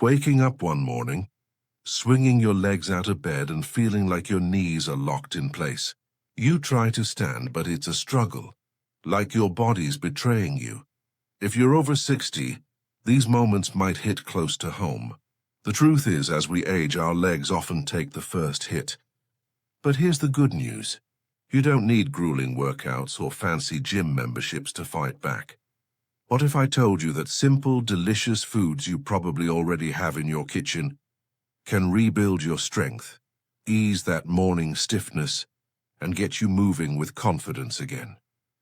Waking up one morning, swinging your legs out of bed and feeling like your knees are locked in place. You try to stand, but it's a struggle, like your body's betraying you. If you're over 60, these moments might hit close to home. The truth is, as we age, our legs often take the first hit. But here's the good news. You don't need grueling workouts or fancy gym memberships to fight back. What if I told you that simple, delicious foods you probably already have in your kitchen can rebuild your strength, ease that morning stiffness, and get you moving with confidence again?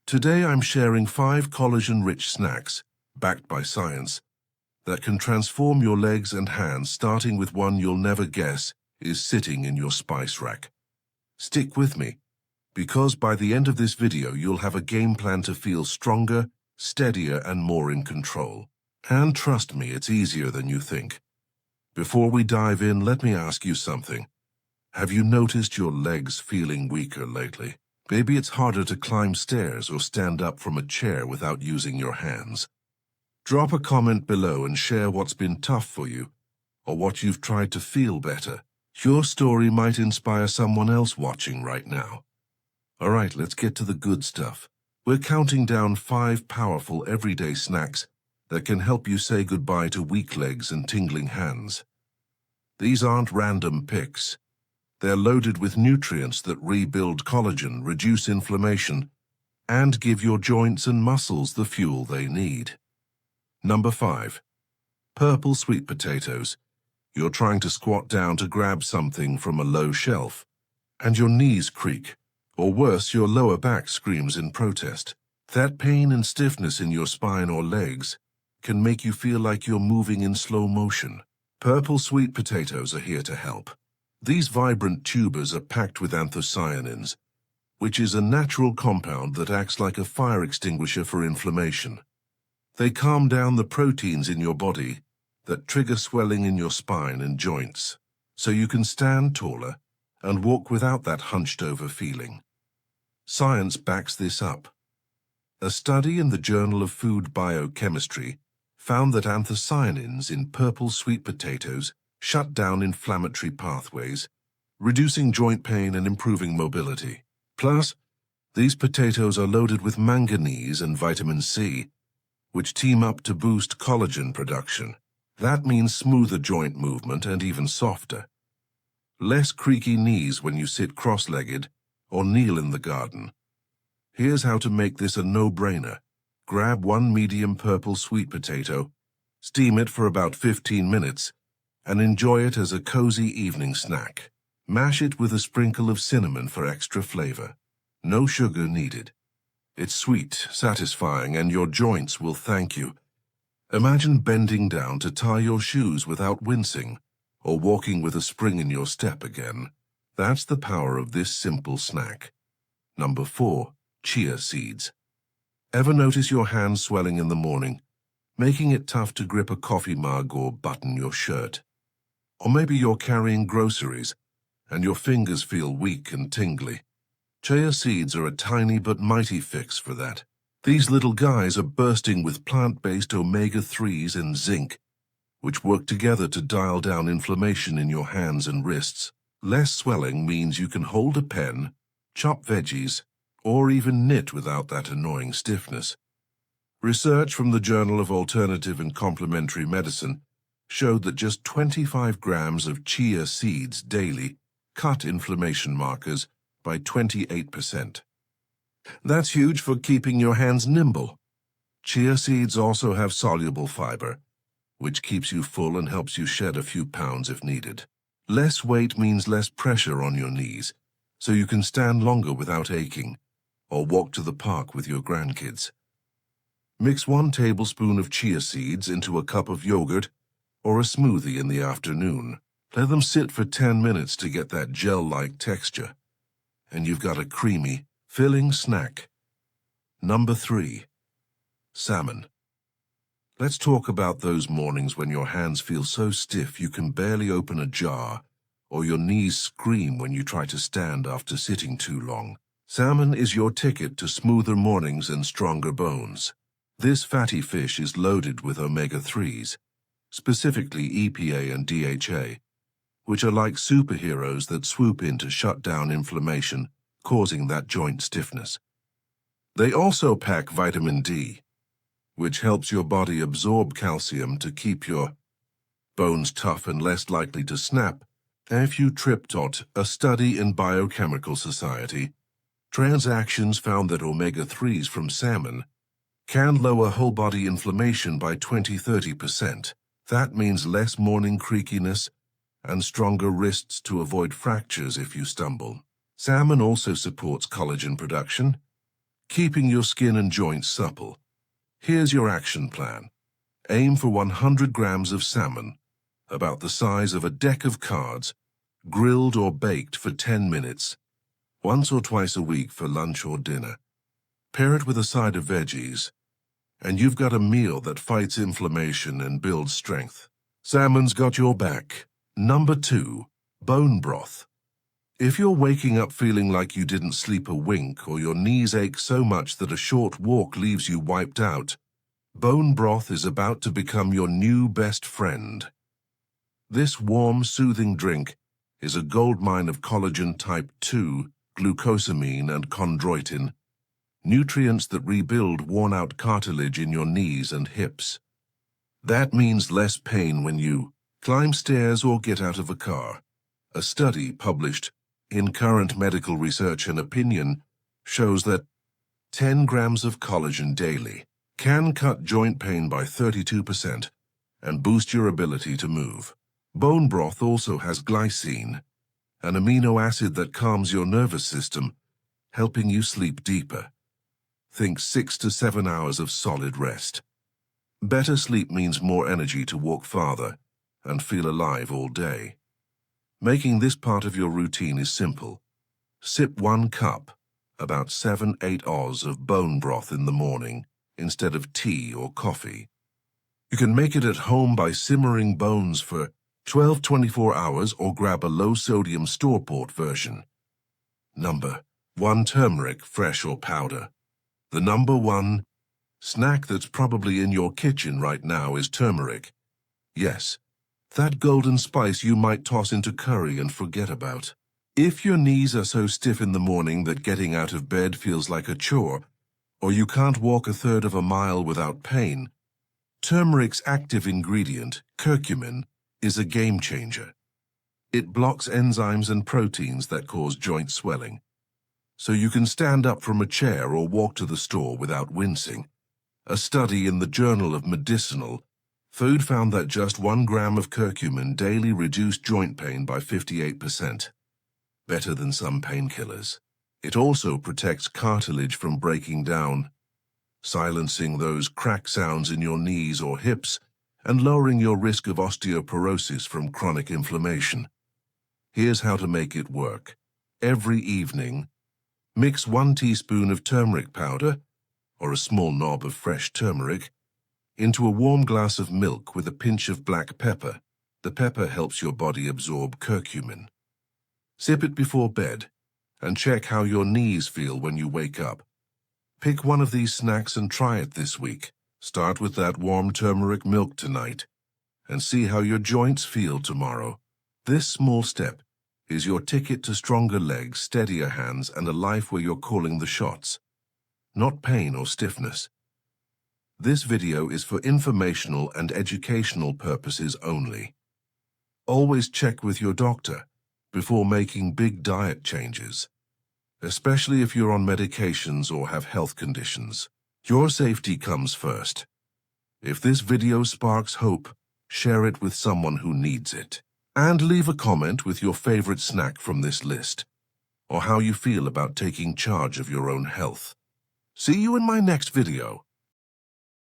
Today I'm sharing 5 collagen-rich snacks, backed by science, that can transform your legs and hands, starting with one you'll never guess is sitting in your spice rack. Stick with me, because by the end of this video you'll have a game plan to feel stronger, steadier, and more in control. And trust me, it's easier than you think. Before we dive in, let me ask you something. Have you noticed your legs feeling weaker lately? Maybe it's harder to climb stairs or stand up from a chair without using your hands. Drop a comment below and share what's been tough for you, or what you've tried to feel better. Your story might inspire someone else watching right now. All right, let's get to the good stuff. We're counting down 5 powerful everyday snacks that can help you say goodbye to weak legs and tingling hands. These aren't random picks. They're loaded with nutrients that rebuild collagen, reduce inflammation, and give your joints and muscles the fuel they need. Number 5. Purple sweet potatoes. You're trying to squat down to grab something from a low shelf, and your knees creak, or worse, your lower back screams in protest. That pain and stiffness in your spine or legs can make you feel like you're moving in slow motion. Purple sweet potatoes are here to help. These vibrant tubers are packed with anthocyanins, which is a natural compound that acts like a fire extinguisher for inflammation. They calm down the proteins in your body that trigger swelling in your spine and joints, so you can stand taller and walk without that hunched-over feeling. Science backs this up. A study in the Journal of Food Biochemistry found that anthocyanins in purple sweet potatoes shut down inflammatory pathways, reducing joint pain and improving mobility. Plus, these potatoes are loaded with manganese and vitamin C, which team up to boost collagen production. That means smoother joint movement and even softer. Less creaky knees when you sit cross-legged or kneel in the garden. Here's how to make this a no-brainer. Grab 1 medium purple sweet potato, steam it for about 15 minutes, and enjoy it as a cozy evening snack. Mash it with a sprinkle of cinnamon for extra flavor. No sugar needed. It's sweet, satisfying, and your joints will thank you. Imagine bending down to tie your shoes without wincing, or walking with a spring in your step again. That's the power of this simple snack. Number 4. Chia seeds. Ever notice your hands swelling in the morning, making it tough to grip a coffee mug or button your shirt? Or maybe you're carrying groceries, and your fingers feel weak and tingly. Chia seeds are a tiny but mighty fix for that. These little guys are bursting with plant-based omega-3s and zinc, which work together to dial down inflammation in your hands and wrists. Less swelling means you can hold a pen, chop veggies, or even knit without that annoying stiffness. Research from the Journal of Alternative and Complementary Medicine showed that just 25 grams of chia seeds daily cut inflammation markers by 28%. That's huge for keeping your hands nimble. Chia seeds also have soluble fiber, which keeps you full and helps you shed a few pounds if needed. Less weight means less pressure on your knees, so you can stand longer without aching, or walk to the park with your grandkids. Mix 1 tablespoon of chia seeds into a cup of yogurt or a smoothie in the afternoon. Let them sit for 10 minutes to get that gel-like texture, and you've got a creamy, filling snack. Number 3. Salmon. Let's talk about those mornings when your hands feel so stiff you can barely open a jar, or your knees scream when you try to stand after sitting too long. Salmon is your ticket to smoother mornings and stronger bones. This fatty fish is loaded with omega-3s, specifically EPA and DHA, which are like superheroes that swoop in to shut down inflammation, causing that joint stiffness. They also pack vitamin D, which helps your body absorb calcium to keep your bones tough and less likely to snap. If you tripped out a study in Biochemical Society, transactions found that omega-3s from salmon can lower whole-body inflammation by 20–30%. That means less morning creakiness and stronger wrists to avoid fractures if you stumble. Salmon also supports collagen production, keeping your skin and joints supple. Here's your action plan. Aim for 100 grams of salmon, about the size of a deck of cards, grilled or baked for 10 minutes, once or twice a week for lunch or dinner. Pair it with a side of veggies, and you've got a meal that fights inflammation and builds strength. Salmon's got your back. Number 2, bone broth. If you're waking up feeling like you didn't sleep a wink or your knees ache so much that a short walk leaves you wiped out, bone broth is about to become your new best friend. This warm, soothing drink is a goldmine of collagen type 2, glucosamine and chondroitin, nutrients that rebuild worn-out cartilage in your knees and hips. That means less pain when you climb stairs or get out of a car. A study published in Current Medical Research and Opinion shows that 10 grams of collagen daily can cut joint pain by 32% and boost your ability to move. Bone broth also has glycine, an amino acid that calms your nervous system, helping you sleep deeper. Think 6 to 7 hours of solid rest. Better sleep means more energy to walk farther and feel alive all day. Making this part of your routine is simple. Sip 1 cup, about 7–8 oz of bone broth in the morning, instead of tea or coffee. You can make it at home by simmering bones for 12–24 hours or grab a low-sodium store-bought version. Number 1, turmeric, fresh or powder. The number 1 snack that's probably in your kitchen right now is turmeric. Yes, that golden spice you might toss into curry and forget about. If your knees are so stiff in the morning that getting out of bed feels like a chore, or you can't walk a third of a mile without pain, turmeric's active ingredient, curcumin, is a game changer. It blocks enzymes and proteins that cause joint swelling, so you can stand up from a chair or walk to the store without wincing. A study in the Journal of Medicinal Food found that just 1 gram of curcumin daily reduced joint pain by 58%, better than some painkillers. It also protects cartilage from breaking down, silencing those crack sounds in your knees or hips and lowering your risk of osteoporosis from chronic inflammation. Here's how to make it work. Every evening, mix 1 teaspoon of turmeric powder, or a small knob of fresh turmeric, into a warm glass of milk with a pinch of black pepper. The pepper helps your body absorb curcumin. Sip it before bed, and check how your knees feel when you wake up. Pick one of these snacks and try it this week. Start with that warm turmeric milk tonight, and see how your joints feel tomorrow. This small step is your ticket to stronger legs, steadier hands, and a life where you're calling the shots, not pain or stiffness. This video is for informational and educational purposes only. Always check with your doctor before making big diet changes, especially if you're on medications or have health conditions. Your safety comes first. If this video sparks hope, share it with someone who needs it. And leave a comment with your favorite snack from this list, or how you feel about taking charge of your own health. See you in my next video.